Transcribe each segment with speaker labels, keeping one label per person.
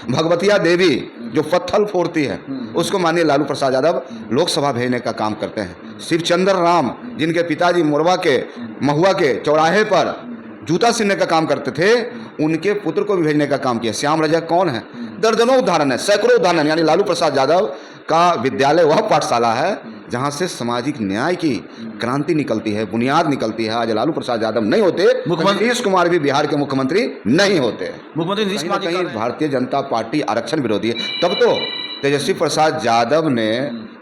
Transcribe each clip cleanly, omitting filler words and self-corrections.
Speaker 1: भगवतिया देवी जो पत्थर फोड़ती है उसको माननीय लालू प्रसाद यादव लोकसभा भेजने का काम करते हैं। शिवचंद्र राम जिनके पिताजी मोरवा के महुआ के चौराहे पर जूता सिलने का काम करते थे, उनके पुत्र को भी भेजने का काम किया। श्याम रजक कौन है? दर्जनों उदाहरण है, सैकड़ों उदाहरण। यानी लालू प्रसाद यादव का विद्यालय वह पाठशाला है जहां से सामाजिक न्याय की क्रांति निकलती है, बुनियाद निकलती है। आज लालू प्रसाद यादव नहीं होते, मुख्यमंत्री नीतीश कुमार भी बिहार के मुख्यमंत्री नहीं होते।
Speaker 2: मुख्यमंत्री नीतीश कुमार
Speaker 1: कहीं भारतीय जनता पार्टी आरक्षण विरोधी है। तब तो तेजस्वी प्रसाद यादव ने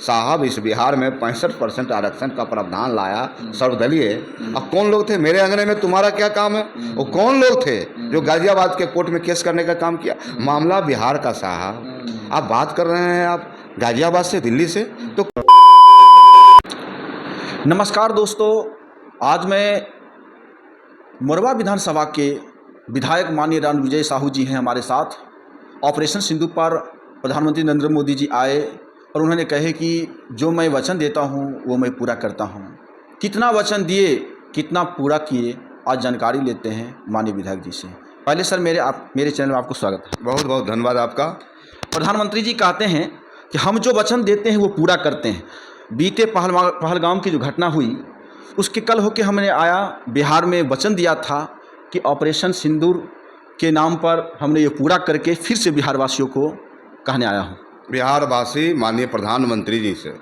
Speaker 1: साहब इस बिहार में 65% आरक्षण का प्रावधान लाया सर्वदलीय। अब कौन लोग थे? मेरे अंगने में तुम्हारा क्या काम है? वो कौन लोग थे जो गाजियाबाद के कोर्ट में केस करने का काम किया? मामला बिहार का साहब। आप बात कर रहे हैं आप गाजियाबाद से, दिल्ली से। तो
Speaker 2: नमस्कार दोस्तों, आज मैं मोरवा विधानसभा के विधायक माननीय रणविजय साहू जी हैं हमारे साथ। ऑपरेशन सिंदूर पर प्रधानमंत्री नरेंद्र मोदी जी आए और उन्होंने कहे कि जो मैं वचन देता हूं वो मैं पूरा करता हूं। कितना वचन दिए, कितना पूरा किए, आज जानकारी लेते हैं माननीय विधायक जी से। पहले सर मेरे चैनल में आपको स्वागत है।
Speaker 1: बहुत बहुत धन्यवाद आपका।
Speaker 2: प्रधानमंत्री जी कहते हैं कि हम जो वचन देते हैं वो पूरा करते हैं। बीते पहलगाम की जो घटना हुई उसके कल होके हमने आया, बिहार में वचन दिया था कि ऑपरेशन सिंदूर के नाम पर हमने ये पूरा करके फिर से बिहार वासियों को कहने आया हूँ।
Speaker 1: बिहार वासी माननीय प्रधानमंत्री जी से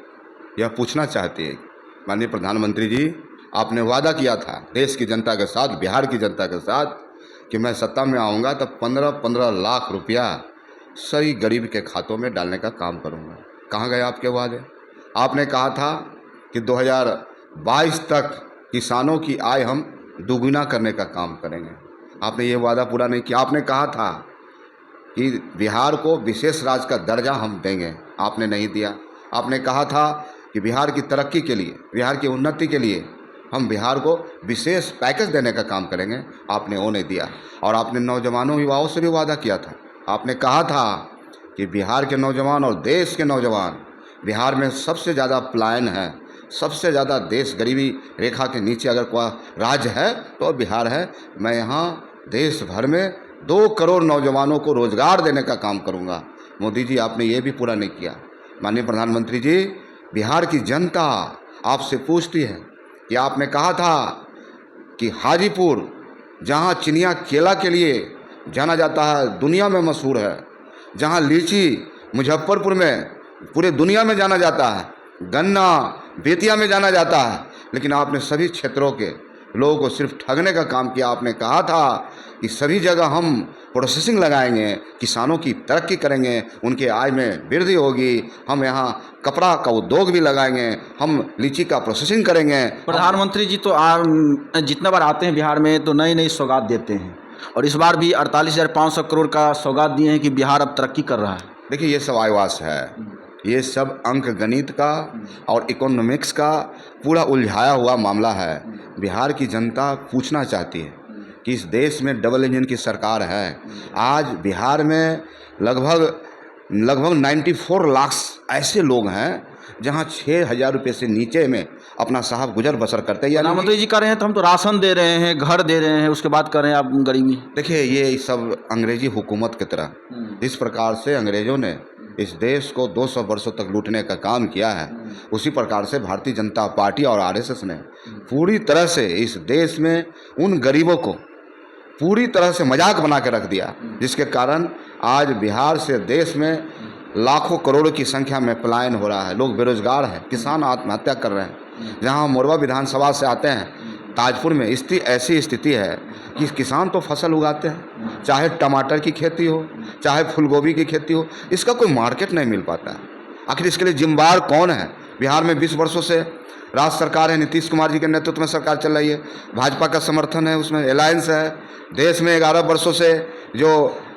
Speaker 1: यह पूछना चाहते हैं, माननीय प्रधानमंत्री जी, आपने वादा किया था देश की जनता के साथ, बिहार की जनता के साथ, कि मैं सत्ता में आऊँगा तब 15-15 लाख रुपया सही गरीब के खातों में डालने का काम करूँगा। कहाँ गए आपके वादे? आपने कहा था कि 2022 तक किसानों की आय हम दुगुना करने का काम करेंगे। आपने ये वादा पूरा नहीं किया। आपने कहा था कि बिहार को विशेष राज्य का दर्जा हम देंगे, आपने नहीं दिया। आपने कहा था कि बिहार की तरक्की के लिए, बिहार की उन्नति के लिए हम बिहार को विशेष पैकेज देने का काम करेंगे, आपने वो नहीं दिया। और आपने नौजवानों युवाओं से भी वादा किया था। आपने कहा था कि बिहार के नौजवान और देश के नौजवान, बिहार में सबसे ज़्यादा पलायन है, सबसे ज़्यादा देश गरीबी रेखा के नीचे अगर कोई राज्य है तो बिहार है। मैं यहाँ देश भर में 2 करोड़ नौजवानों को रोज़गार देने का काम करूँगा। मोदी जी, आपने ये भी पूरा नहीं किया। माननीय प्रधानमंत्री जी, बिहार की जनता आपसे पूछती है कि आपने कहा था कि हाजीपुर, जहाँ चिनिया केला के लिए जाना जाता है, दुनिया में मशहूर है, जहाँ लीची मुजफ्फरपुर में पूरे दुनिया में जाना जाता है, गन्ना बेतिया में जाना जाता है, लेकिन आपने सभी क्षेत्रों के लोगों को सिर्फ ठगने का काम किया। आपने कहा था कि सभी जगह हम प्रोसेसिंग लगाएंगे, किसानों की तरक्की करेंगे, उनके आय में वृद्धि होगी, हम यहाँ कपड़ा का उद्योग भी लगाएंगे, हम लीची का प्रोसेसिंग करेंगे।
Speaker 2: प्रधानमंत्री जी तो जितना बार आते हैं बिहार में तो नई नई सौगात देते हैं और इस बार भी 48,500 करोड़ का सौगात दिए हैं कि बिहार अब तरक्की कर रहा है।
Speaker 1: देखिए, ये सब आयवास है, ये सब अंक गणित का और इकोनॉमिक्स का पूरा उलझाया हुआ मामला है। बिहार की जनता पूछना चाहती है कि इस देश में डबल इंजन की सरकार है। आज बिहार में लगभग 94 लाख ऐसे लोग हैं जहां 6,000 रुपये से नीचे में अपना साहब गुजर बसर करते हैं।
Speaker 2: प्रधानमंत्री जी कह रहे हैं तो हम तो राशन दे रहे हैं, घर दे रहे हैं, उसके बाद कर रहे हैं आप गरीबी।
Speaker 1: देखिए, ये सब अंग्रेजी हुकूमत की तरह, जिस प्रकार से अंग्रेज़ों ने इस देश को 200 वर्षों तक लूटने का काम किया है, उसी प्रकार से भारतीय जनता पार्टी और आरएसएस ने पूरी तरह से इस देश में उन गरीबों को पूरी तरह से मजाक बना के रख दिया, जिसके कारण आज बिहार से देश में लाखों करोड़ों की संख्या में पलायन हो रहा है। लोग बेरोजगार हैं, किसान आत्महत्या कर रहे हैं। जहां मोरवा विधानसभा से आते हैं, ताजपुर में ऐसी स्थिति है कि किसान तो फसल उगाते हैं, चाहे टमाटर की खेती हो, चाहे फूलगोभी की खेती हो, इसका कोई मार्केट नहीं मिल पाता है। आखिर इसके लिए जिम्मेदार कौन है? बिहार में 20 वर्षों से राज्य सरकार है, नीतीश कुमार जी के नेतृत्व में सरकार चल रही है, भाजपा का समर्थन है, उसमें अलायंस है। देश में 11 वर्षों से जो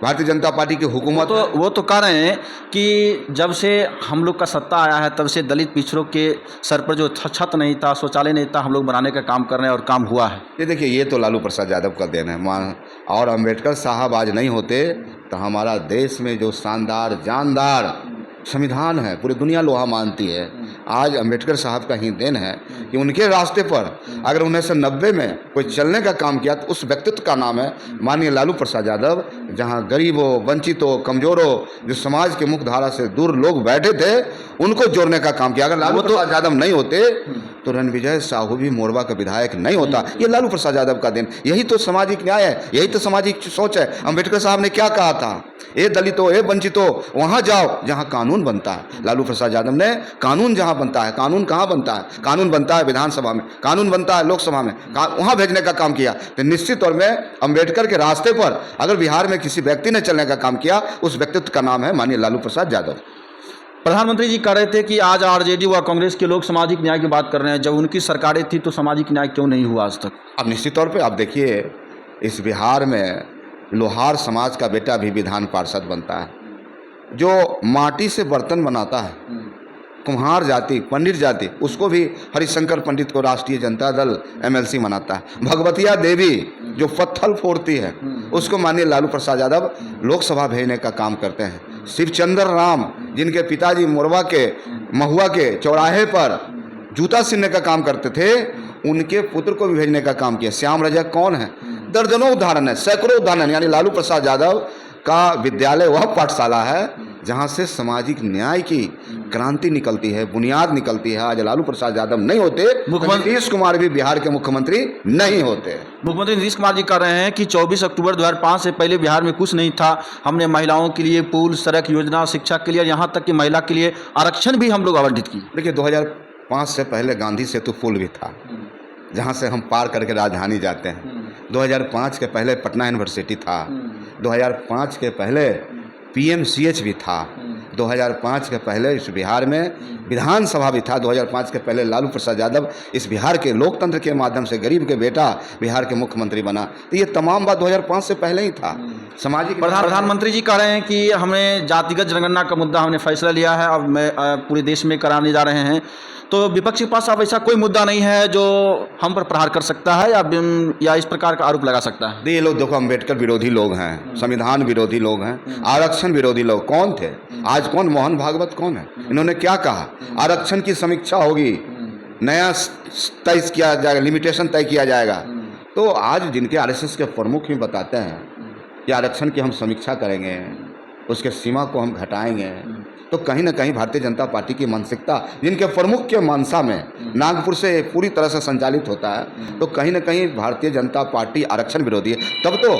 Speaker 1: भारतीय जनता पार्टी की हुकूमत,
Speaker 2: वो तो कह रहे हैं कि जब से हम लोग का सत्ता आया है तब से दलित पिछड़ों के सर पर जो छत नहीं था, शौचालय नहीं था, हम लोग बनाने का काम कर रहे हैं और काम हुआ है।
Speaker 1: ये देखिए, ये तो लालू प्रसाद यादव का देन है। और अम्बेडकर साहब आज नहीं होते तो हमारा देश में जो शानदार जानदार संविधान है, पूरी दुनिया लोहा मानती है, आज अंबेडकर साहब का ही देन है कि उनके रास्ते पर अगर 1990 में कोई चलने का काम किया तो उस व्यक्तित्व का नाम है माननीय लालू प्रसाद यादव। जहां गरीबों, वंचितों, कमजोरों, जो समाज के मुख्य धारा से दूर लोग बैठे थे, उनको जोड़ने का काम किया। अगर लालू प्रसाद यादव नहीं होते तो रणविजय साहू भी मोरबा का विधायक नहीं होता। ये लालू प्रसाद यादव का दिन, यही तो सामाजिक न्याय है, यही तो सामाजिक सोच है। अंबेडकर साहब ने क्या कहा था, ए दलितों, ए वंचितों, वहां जाओ जहां कानून बनता है। लालू प्रसाद यादव ने कानून जहां बनता है, कानून कहां बनता है? कानून बनता है विधानसभा में, कानून बनता है लोकसभा में, वहां भेजने का काम किया। तो निश्चित तौर में अंबेडकर के रास्ते पर अगर बिहार में किसी व्यक्ति ने चलने का काम किया, उस व्यक्तित्व का नाम है माननीय लालू प्रसाद यादव।
Speaker 2: प्रधानमंत्री जी कह रहे थे कि आज आरजेडी व कांग्रेस के लोग सामाजिक न्याय की बात कर रहे हैं, जब उनकी सरकारें थी तो सामाजिक न्याय क्यों नहीं हुआ आज तक?
Speaker 1: अब निश्चित तौर पे आप देखिए, इस बिहार में लोहार समाज का बेटा भी विधान पार्षद बनता है, जो माटी से बर्तन बनाता है, कुम्हार जाति, पंडित जाति, उसको भी हरिशंकर पंडित को राष्ट्रीय जनता दल एमएलसी बनाता है। भगवतिया देवी जो पत्थर फोड़ती है, उसको माननीय लालू प्रसाद यादव लोकसभा भेजने का काम करते हैं। शिवचंद्र राम, जिनके पिताजी मोरबा के महुआ के चौराहे पर जूता सिलने का काम करते थे, उनके पुत्र को भी भेजने का काम किया। श्याम रजक कौन है? दर्जनों उदाहरण है, सैकड़ों उदाहरण। यानी लालू प्रसाद यादव का विद्यालय वह पाठशाला है जहां से सामाजिक न्याय की क्रांति निकलती है, बुनियाद निकलती है। आज लालू प्रसाद यादव नहीं होते, मुख्यमंत्री नीतीश कुमार भी बिहार के मुख्यमंत्री नहीं होते।
Speaker 2: मुख्यमंत्री नीतीश कुमार जी कह रहे हैं कि 24 अक्टूबर 2005 से पहले बिहार में कुछ नहीं था। हमने महिलाओं के लिए पुल, सड़क योजना, शिक्षा के लिए, यहाँ तक कि महिला के लिए आरक्षण भी हम लोग आवंटित किए।
Speaker 1: देखिए, 2005 से पहले गांधी सेतु पुल भी था, जहाँ से हम पार करके राजधानी जाते हैं। 2005 के पहले पटना यूनिवर्सिटी था। 2005 के पहले पीएमसीएच भी था। 2005 के पहले इस बिहार में विधानसभा भी था। 2005 के पहले लालू प्रसाद यादव इस बिहार के लोकतंत्र के माध्यम से गरीब के बेटा बिहार के मुख्यमंत्री बना। तो ये तमाम बात 2005 से पहले ही था। सामाजिक
Speaker 2: प्रधानमंत्री जी कह रहे हैं कि हमने जातिगत जनगणना का मुद्दा हमने फैसला लिया है, अब पूरे देश में कराने जा रहे हैं। तो विपक्ष के पास अब ऐसा कोई मुद्दा नहीं है जो हम पर प्रहार कर सकता है या इस प्रकार का आरोप लगा सकता है?
Speaker 1: ये लोग देखो, अम्बेडकर विरोधी लोग हैं, संविधान विरोधी लोग हैं, आरक्षण विरोधी लोग कौन थे? आज कौन? मोहन भागवत कौन है? इन्होंने क्या कहा? आरक्षण की समीक्षा होगी, नया तय किया जाएगा, लिमिटेशन तय किया जाएगा। तो आज जिनके आरएसएस के प्रमुख ही बताते हैं कि आरक्षण की हम समीक्षा करेंगे, उसके सीमा को हम घटाएंगे, तो कहीं ना कहीं भारतीय जनता पार्टी की मानसिकता, जिनके प्रमुख के मानसा में नागपुर से पूरी तरह से संचालित होता है, तो कहीं ना कहीं भारतीय जनता पार्टी आरक्षण विरोधी है। तब तो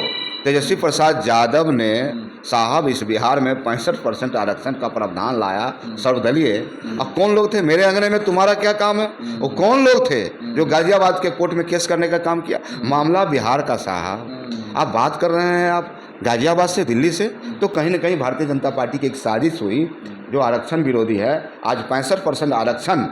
Speaker 1: तेजस्वी प्रसाद यादव ने साहब इस बिहार में 65% आरक्षण का प्रावधान लाया, सर्वदलीय। अब कौन लोग थे? मेरे अंगने में तुम्हारा क्या काम है? वो कौन लोग थे जो गाजियाबाद के कोर्ट में केस करने का काम किया? मामला बिहार का साहब। आप बात कर रहे हैं आप गाजियाबाद से, दिल्ली से, तो कहीं ना कहीं भारतीय जनता पार्टी की एक साजिश हुई जो आरक्षण विरोधी है। आज 65% आरक्षण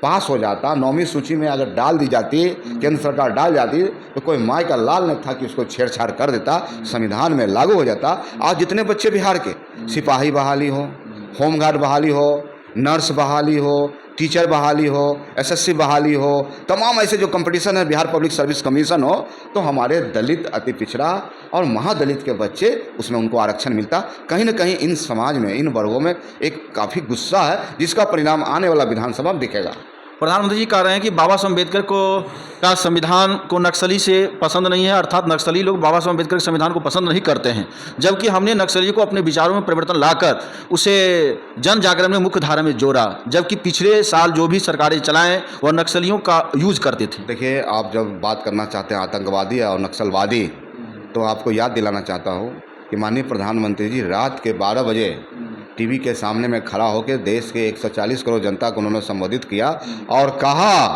Speaker 1: पास हो जाता, 9वीं सूची में अगर डाल दी जाती, केंद्र सरकार डाल जाती, तो कोई माय का लाल न था कि उसको छेड़छाड़ कर देता, संविधान में लागू हो जाता। आज जितने बच्चे बिहार के, सिपाही बहाली हो, होमगार्ड बहाली हो, नर्स बहाली हो, टीचर बहाली हो, एसएससी बहाली हो, तमाम ऐसे जो कंपटीशन है, बिहार पब्लिक सर्विस कमीशन हो, तो हमारे दलित, अति पिछड़ा और महादलित के बच्चे, उसमें उनको आरक्षण मिलता। कहीं ना कहीं इन समाज में, इन वर्गों में एक काफ़ी गुस्सा है, जिसका परिणाम आने वाला विधानसभा में दिखेगा।
Speaker 2: प्रधानमंत्री जी कह रहे हैं कि बाबा साहब अम्बेडकर का संविधान को नक्सली से पसंद नहीं है, अर्थात नक्सली लोग बाबा साहब अम्बेडकर के संविधान को पसंद नहीं करते हैं, जबकि हमने नक्सली को अपने विचारों में परिवर्तन लाकर उसे जन जागरण में मुख्य धारा में जोड़ा, जबकि पिछले साल जो भी सरकारें चलाएं वह नक्सलियों का यूज करते थे।
Speaker 1: देखिए, आप जब बात करना चाहते हैं आतंकवादी और नक्सलवादी, तो आपको याद दिलाना चाहता हूँ कि माननीय प्रधानमंत्री जी रात के 12 बजे टीवी के सामने में खड़ा होकर देश के 140 करोड़ जनता को उन्होंने संबोधित किया और कहा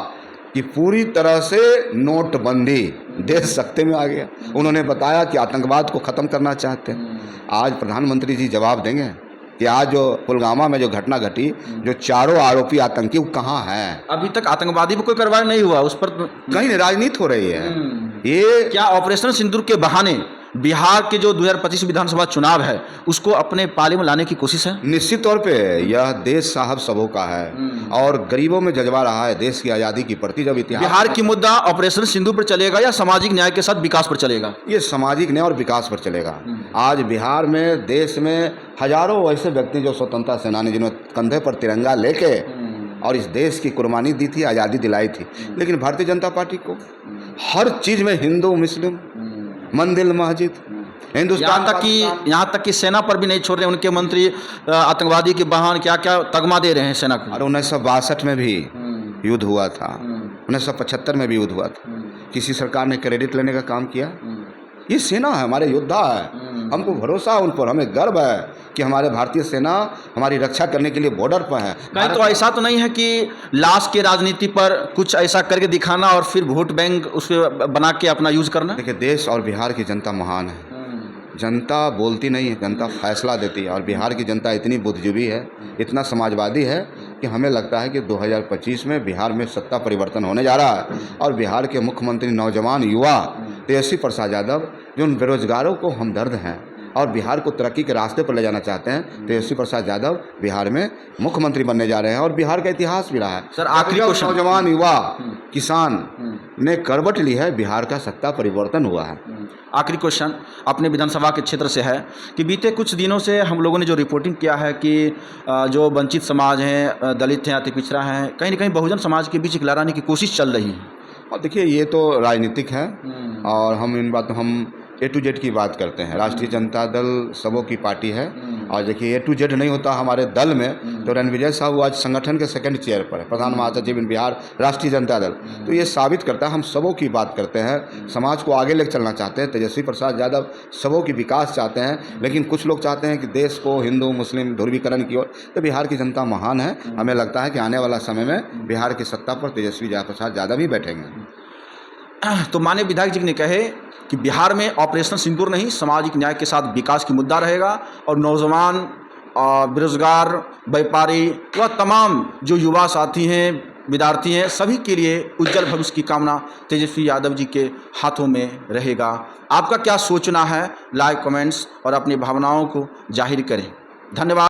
Speaker 1: कि पूरी तरह से नोटबंदी, देश सख्ते में आ गया। उन्होंने बताया कि आतंकवाद को ख़त्म करना चाहते हैं। आज प्रधानमंत्री जी जवाब देंगे कि आज जो पुलवामा में जो घटना घटी, जो चारों आरोपी आतंकी, वो कहाँ हैं?
Speaker 2: अभी तक आतंकवादी पर कोई कार्रवाई नहीं हुआ, उस पर
Speaker 1: कहीं राजनीति हो रही है। ये
Speaker 2: क्या ऑपरेशन सिंदूर के बहाने बिहार के जो 2025 विधानसभा चुनाव है उसको अपने पाले में लाने की कोशिश है?
Speaker 1: निश्चित तौर पे यह देश साहब सबों का है और गरीबों में जज्बा रहा है देश की आज़ादी की प्रति। जब इतिहास,
Speaker 2: बिहार की मुद्दा ऑपरेशन सिंदूर पर चलेगा या सामाजिक न्याय के साथ विकास पर चलेगा?
Speaker 1: ये सामाजिक न्याय और विकास पर चलेगा। आज बिहार में, देश में हजारों ऐसे व्यक्ति जो स्वतंत्रता सेनानी, जिन्होंने कंधे पर तिरंगा लेके और इस देश की कुर्बानी दी थी, आज़ादी दिलाई थी। लेकिन भारतीय जनता पार्टी को हर चीज़ में हिंदू मुस्लिम, मंदिर मस्जिद, हिंदुस्तान
Speaker 2: यहाँ तक कि सेना पर भी नहीं छोड़ रहे। उनके मंत्री आतंकवादी के बहान क्या क्या तगमा दे रहे हैं सेना को।
Speaker 1: और 1962 में भी युद्ध हुआ था, 1975 में भी युद्ध हुआ था। किसी सरकार ने क्रेडिट लेने का काम किया? ये सेना है, हमारे योद्धा है, हमको भरोसा है उन पर, हमें गर्व है कि हमारे भारतीय सेना हमारी रक्षा करने के लिए बॉर्डर पर है।
Speaker 2: कहीं तो ऐसा तो नहीं है कि लाश के राजनीति पर कुछ ऐसा करके दिखाना और फिर वोट बैंक उसको बना के अपना यूज करना?
Speaker 1: देखिए, देश और बिहार की जनता महान है। जनता बोलती नहीं है, जनता फैसला देती है। और बिहार की जनता इतनी बुद्धिजीवी है, इतना समाजवादी है कि हमें लगता है कि 2025 में बिहार में सत्ता परिवर्तन होने जा रहा है। और बिहार के मुख्यमंत्री नौजवान युवा तेजस्वी प्रसाद यादव, जो उन बेरोजगारों को हमदर्द हैं और बिहार को तरक्की के रास्ते पर ले जाना चाहते हैं, तेजस्वी प्रसाद यादव बिहार में मुख्यमंत्री बनने जा रहे हैं। और बिहार का इतिहास भी रहा है
Speaker 2: सर, आखिरी क्वेश्चन।
Speaker 1: नौजवान युवा किसान ने करवट ली है, बिहार का सत्ता परिवर्तन हुआ है।
Speaker 2: आखिरी क्वेश्चन अपने विधानसभा के क्षेत्र से है कि बीते कुछ दिनों से हम लोगों ने जो रिपोर्टिंग किया है कि जो वंचित समाज हैं, दलित हैं, अति पिछड़ा हैं, कहीं ना कहीं बहुजन समाज के बीच लड़ाने की कोशिश चल रही है।
Speaker 1: और देखिए, ये तो राजनीतिक है और हम A to Z की बात करते हैं। राष्ट्रीय जनता दल सबों की पार्टी है और देखिए A to Z नहीं होता हमारे दल में तो रणविजय साहू आज संगठन के सेकंड चेयर पर है, प्रधान महासचिव इन बिहार राष्ट्रीय जनता दल। तो ये साबित करता है हम सबों की बात करते हैं, समाज को आगे लेकर चलना चाहते हैं। तेजस्वी प्रसाद यादव सबों की विकास चाहते हैं, लेकिन कुछ लोग चाहते हैं कि देश को हिंदू मुस्लिम ध्रुवीकरण की ओर। तो बिहार की जनता महान है, हमें लगता है कि आने वाला समय में बिहार की सत्ता पर तेजस्वी प्रसाद यादव ही बैठेंगे।
Speaker 2: तो माननीय विधायक जी ने कहे कि बिहार में ऑपरेशन सिंदूर नहीं, सामाजिक न्याय के साथ विकास की मुद्दा रहेगा और नौजवान, बेरोजगार, व्यापारी व तमाम जो युवा साथी हैं, विद्यार्थी हैं, सभी के लिए उज्जवल भविष्य की कामना तेजस्वी यादव जी के हाथों में रहेगा। आपका क्या सोचना है? लाइक, कमेंट्स और अपनी भावनाओं को जाहिर करें। धन्यवाद।